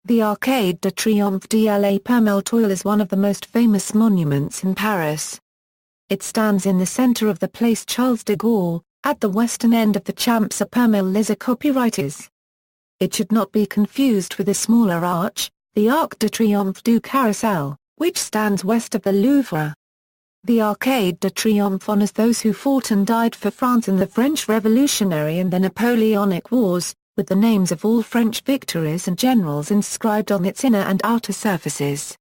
The Arc de Triomphe de la Permelle is one of the most famous monuments in Paris. It stands in the center of the Place Charles de Gaulle, at the western end of the Champs-Élysées copyrights. It should not be confused with the smaller arch, the Arc de Triomphe du Carrousel, which stands west of the Louvre. The Arc de Triomphe honors those who fought and died for France in the French Revolutionary and the Napoleonic Wars, with the names of all French victories and generals inscribed on its inner and outer surfaces.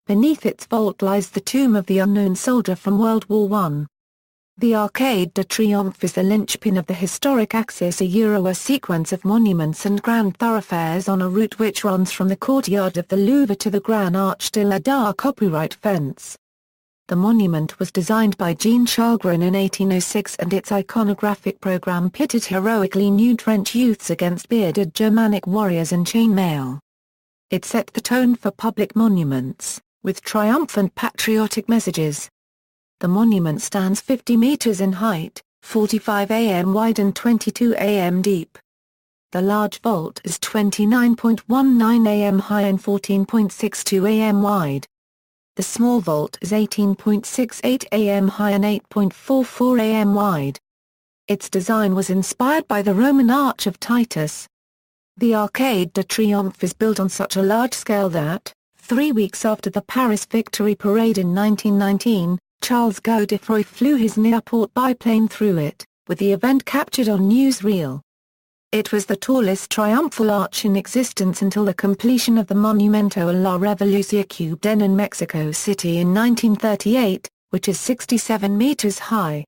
Beneath its vault lies the tomb of the unknown soldier from World War I. The Arc de Triomphe is the linchpin of the historic axis, a sequence of monuments and grand thoroughfares on a route which runs from the courtyard of the Louvre to the Grande Arche de la Gare copyright fence. The monument was designed by Jean Chalgrin in 1806 and its iconographic program pitted heroically nude French youths against bearded Germanic warriors in chainmail. It set the tone for public monuments, with triumphant patriotic messages. The monument stands 50 meters in height, 45 am wide and 22 am deep. The large vault is 29.19 am high and 14.62 am wide. The small vault is 18.68 am high and 8.44 am wide. Its design was inspired by the Roman Arch of Titus. The Arc de Triomphe is built on such a large scale that, 3 weeks after the Paris Victory Parade in 1919, Charles Godefroy flew his Nieuport biplane through it, with the event captured on newsreel. It was the tallest triumphal arch in existence until the completion of the Monumento a la Revolución Cubana in Mexico City in 1938, which is 67 meters high.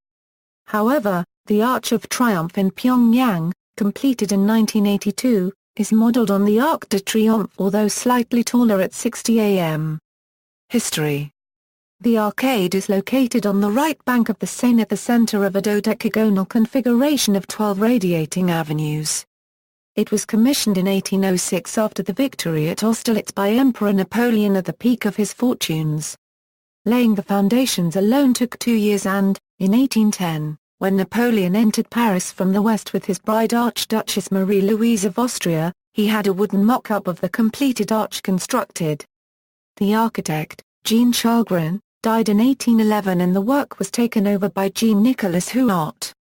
However, the Arch of Triumph in Pyongyang, completed in 1982, is modeled on the Arc de Triomphe although slightly taller at 60 am. History. The arcade is located on the right bank of the Seine at the center of a dodecagonal configuration of 12 radiating avenues. It was commissioned in 1806 after the victory at Austerlitz by Emperor Napoleon at the peak of his fortunes. Laying the foundations alone took 2 years and, in 1810, when Napoleon entered Paris from the west with his bride Archduchess Marie-Louise of Austria, he had a wooden mock-up of the completed arch constructed. The architect, Jean Chalgrin, died in 1811 and the work was taken over by Jean-Nicolas Huot.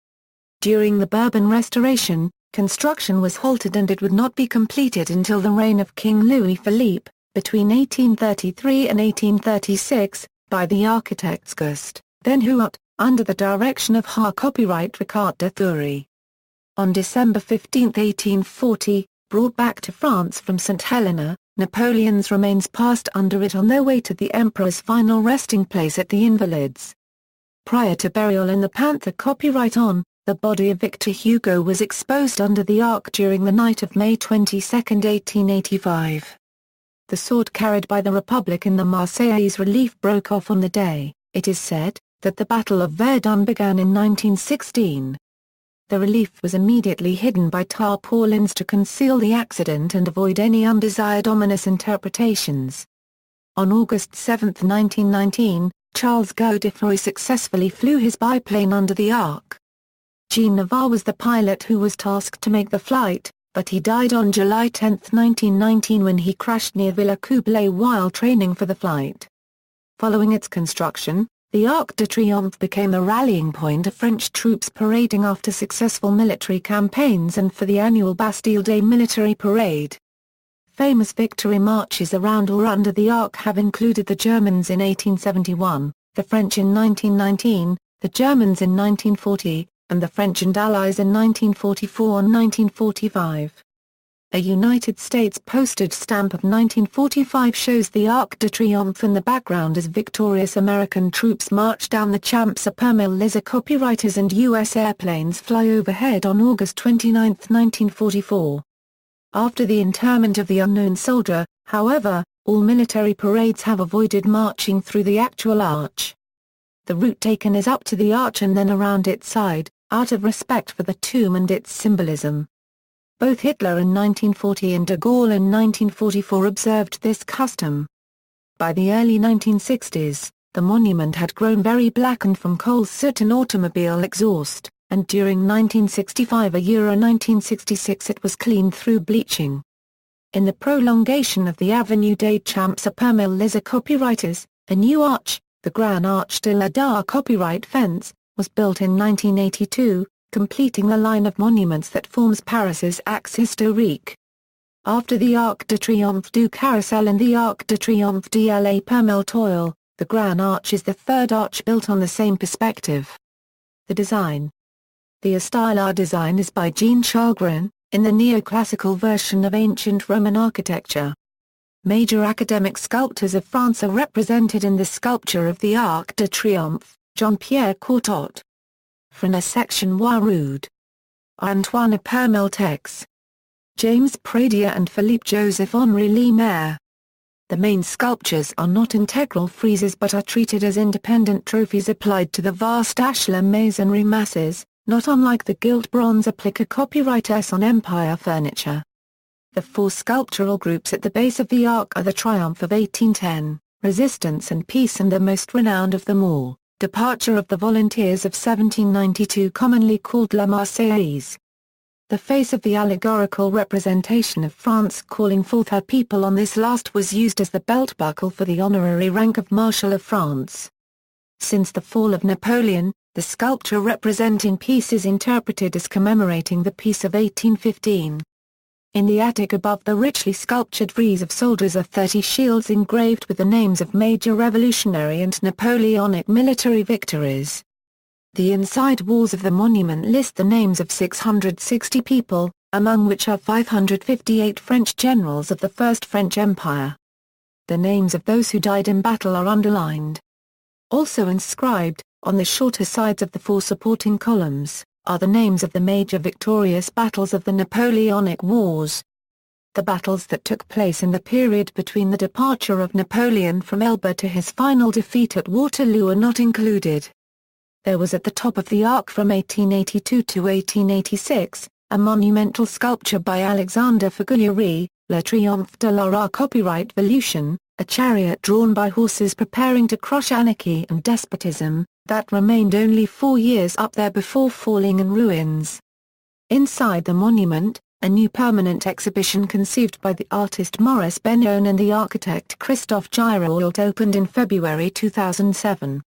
During the Bourbon Restoration, construction was halted and it would not be completed until the reign of King Louis-Philippe, between 1833 and 1836, by the architects Gust, then Huot, under the direction of copyright Ricard de Thury. On December 15, 1840, brought back to France from St. Helena, Napoleon's remains passed under it on their way to the Emperor's final resting place at the Invalides. Prior to burial in the Panther copyright on, the body of Victor Hugo was exposed under the Arc during the night of May 22, 1885. The sword carried by the Republic in the Marseillaise relief broke off on the day, it is said, that the Battle of Verdun began in 1916. The relief was immediately hidden by tarpaulins to conceal the accident and avoid any undesired ominous interpretations. On August 7, 1919, Charles Godefroy successfully flew his biplane under the Arc. Jean Navarre was the pilot who was tasked to make the flight, but he died on July 10, 1919 when he crashed near Villacoublay while training for the flight. Following its construction, the Arc de Triomphe became the rallying point of French troops parading after successful military campaigns and for the annual Bastille Day military parade. Famous victory marches around or under the Arc have included the Germans in 1871, the French in 1919, the Germans in 1940, and the French and Allies in 1944 and 1945. A United States postage stamp of 1945 shows the Arc de Triomphe in the background as victorious American troops march down the Champs-Élysées. Copywriters and U.S. airplanes fly overhead on August 29, 1944. After the interment of the unknown soldier, however, all military parades have avoided marching through the actual arch. The route taken is up to the arch and then around its side, out of respect for the tomb and its symbolism. Both Hitler in 1940 and de Gaulle in 1944 observed this custom. By the early 1960s, the monument had grown very blackened from coal soot and automobile exhaust, and during 1965 and 1966 it was cleaned through bleaching. In the prolongation of the Avenue des Champs Élysées copywriters, a new arch, the Grande Arche de la copyright fence, was built in 1982, completing the line of monuments that forms Paris's axe historique. After the Arc de Triomphe du Carrousel and the Arc de Triomphe de la Toile, the Grande Arche is the third arch built on the same perspective. The design. The style design is by Jean Chalgrin, in the neoclassical version of ancient Roman architecture. Major academic sculptors of France are represented in the sculpture of the Arc de Triomphe: Jean-Pierre Courtot, Frédéric Section Rude, Antoine Permeltex, James Pradier and Philippe-Joseph Henri Lemaire. The main sculptures are not integral friezes but are treated as independent trophies applied to the vast ashlar masonry masses, not unlike the gilt bronze applique copyright on Empire furniture. The four sculptural groups at the base of the arc are the Triumph of 1810, Resistance and Peace, and the most renowned of them all, Departure of the Volunteers of 1792, commonly called La Marseillaise. The face of the allegorical representation of France calling forth her people on this last was used as the belt buckle for the honorary rank of Marshal of France. Since the fall of Napoleon, the sculpture representing peace is interpreted as commemorating the Peace of 1815. In the attic above the richly sculptured frieze of soldiers are 30 shields engraved with the names of major revolutionary and Napoleonic military victories. The inside walls of the monument list the names of 660 people, among which are 558 French generals of the First French Empire. The names of those who died in battle are underlined. Also inscribed, on the shorter sides of the four supporting columns, are the names of the major victorious battles of the Napoleonic Wars. The battles that took place in the period between the departure of Napoleon from Elba to his final defeat at Waterloo are not included. There was at the top of the arc from 1882 to 1886, a monumental sculpture by Alexandre Figuieri, Le Triomphe de la copyright Volution, a chariot drawn by horses preparing to crush anarchy and despotism, that remained only 4 years up there before falling in ruins. Inside the monument, a new permanent exhibition conceived by the artist Maurice Benyon and the architect Christophe Girault opened in February 2007.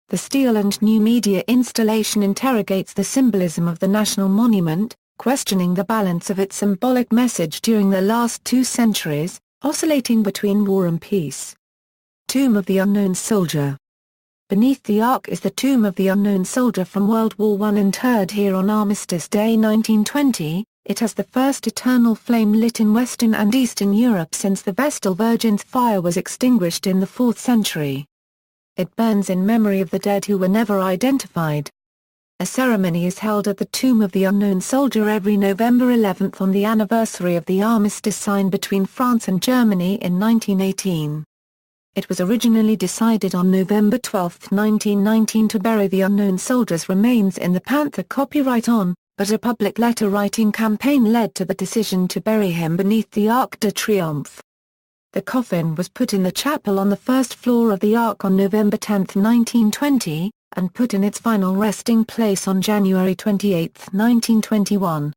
The steel and new media installation interrogates the symbolism of the national monument, questioning the balance of its symbolic message during the last 2 centuries, oscillating between war and peace. Tomb of the Unknown Soldier. Beneath the arc is the Tomb of the Unknown Soldier from World War I, interred here on Armistice Day 1920. It has the first eternal flame lit in Western and Eastern Europe since the Vestal Virgin's fire was extinguished in the 4th century. It burns in memory of the dead who were never identified. A ceremony is held at the Tomb of the Unknown Soldier every November 11 on the anniversary of the armistice signed between France and Germany in 1918. It was originally decided on November 12, 1919 to bury the unknown soldier's remains in the Panther copyright on, but a public letter-writing campaign led to the decision to bury him beneath the Arc de Triomphe. The coffin was put in the chapel on the first floor of the Arc on November 10, 1920, and put in its final resting place on January 28, 1921.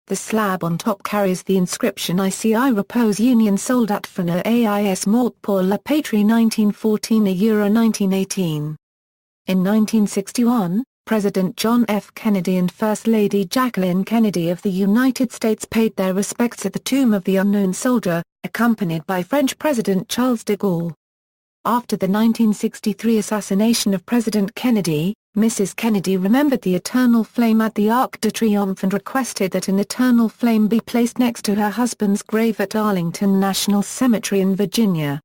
The slab on top carries the inscription Ici repose Union Soldat Frena AIS Mort pour la Patrie 1914 Euro 1918. In 1961, President John F. Kennedy and First Lady Jacqueline Kennedy of the United States paid their respects at the Tomb of the Unknown Soldier, accompanied by French President Charles de Gaulle. After the 1963 assassination of President Kennedy, Mrs. Kennedy remembered the eternal flame at the Arc de Triomphe and requested that an eternal flame be placed next to her husband's grave at Arlington National Cemetery in Virginia.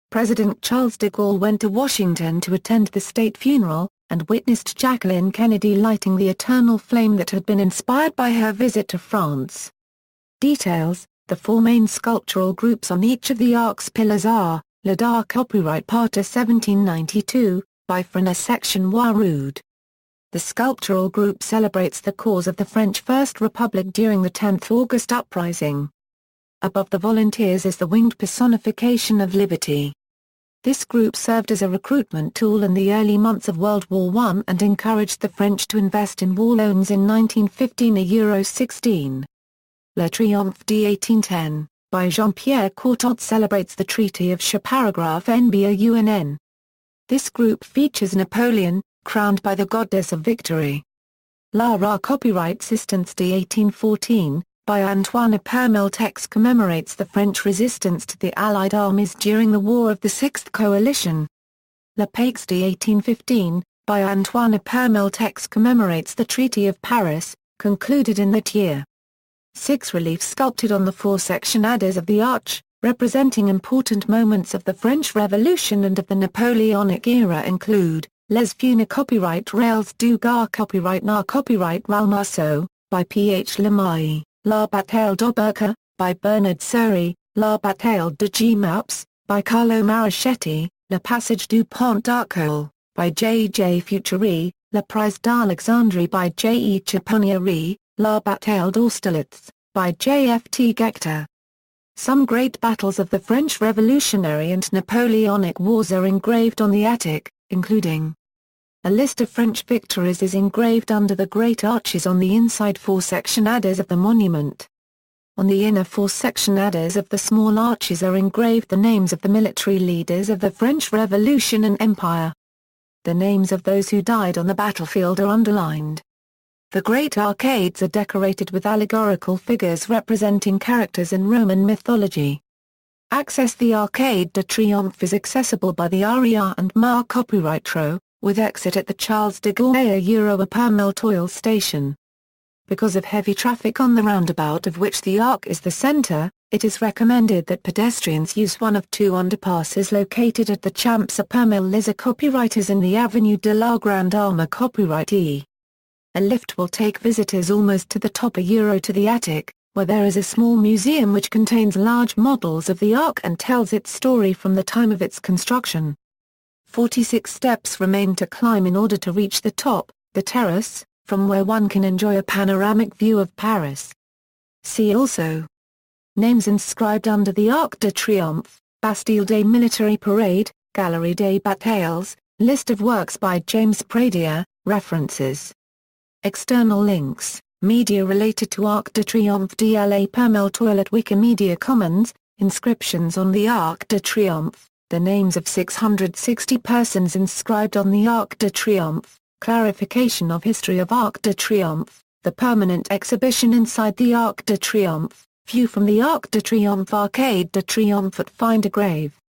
President Charles de Gaulle went to Washington to attend the state funeral, and witnessed Jacqueline Kennedy lighting the eternal flame that had been inspired by her visit to France. Details: the 4 main sculptural groups on each of the Arc's pillars are, Le Dard copyright Part 1792, by Frédéric Section Rude. The sculptural group celebrates the cause of the French First Republic during the 10th August Uprising. Above the volunteers is the winged personification of liberty. This group served as a recruitment tool in the early months of World War I and encouraged the French to invest in war loans in 1915 Euro 16. Le Triomphe d'1810, by Jean-Pierre Courtot celebrates the Treaty of Paragraph NBAUNN. This group features Napoleon, crowned by the goddess of victory. La Ra Copyright Sistance d'1814, by Antoine Permel. Text commemorates the French resistance to the Allied armies during the War of the Sixth Coalition. La Paix d'1815, by Antoine Permel. Text commemorates the Treaty of Paris, concluded in that year. 6 reliefs sculpted on the 4-section adders of the arch, representing important moments of the French Revolution and of the Napoleonic era include, Les Funes copyright Rails du Gard copyright Na copyright Ralmarceau, by P. H. Lemaille, La Bataille d'Auberca, by Bernard Surrey, La Bataille de Gemaps, by Carlo Maraschetti, Le Passage du Pont d'Arcole, by J. J. Futury, La Prise d'Alexandrie by J. E. Chaponieri, La Bataille d'Austerlitz, by J. F. T. Gechter. Some great battles of the French Revolutionary and Napoleonic Wars are engraved on the attic, including a list of French victories is engraved under the great arches on the inside 4-section adders of the monument. On the inner 4-section adders of the small arches are engraved the names of the military leaders of the French Revolution and Empire. The names of those who died on the battlefield are underlined. The great arcades are decorated with allegorical figures representing characters in Roman mythology. Access. The Arc de Triomphe is accessible by the RER and MAR copyright row, with exit at the Charles de Gaulle a Permeltoil station. Because of heavy traffic on the roundabout of which the Arc is the center, it is recommended that pedestrians use one of 2 underpasses located at the Champs-Élysées. Copyright is in the Avenue de la Grande Arche copyright E. A lift will take visitors almost to the top to the attic, where there is a small museum which contains large models of the Arc and tells its story from the time of its construction. 46 steps remain to climb in order to reach the top, the terrace, from where one can enjoy a panoramic view of Paris. See also: names inscribed under the Arc de Triomphe, Bastille Day Military Parade, Galerie des Batailles, list of works by James Pradier, references. External links, media related to Arc de Triomphe de la Permeltoil at Wikimedia Commons, inscriptions on the Arc de Triomphe, the names of 660 persons inscribed on the Arc de Triomphe, clarification of history of Arc de Triomphe, the permanent exhibition inside the Arc de Triomphe, view from the Arc de Triomphe Arcade de Triomphe at Find a Grave.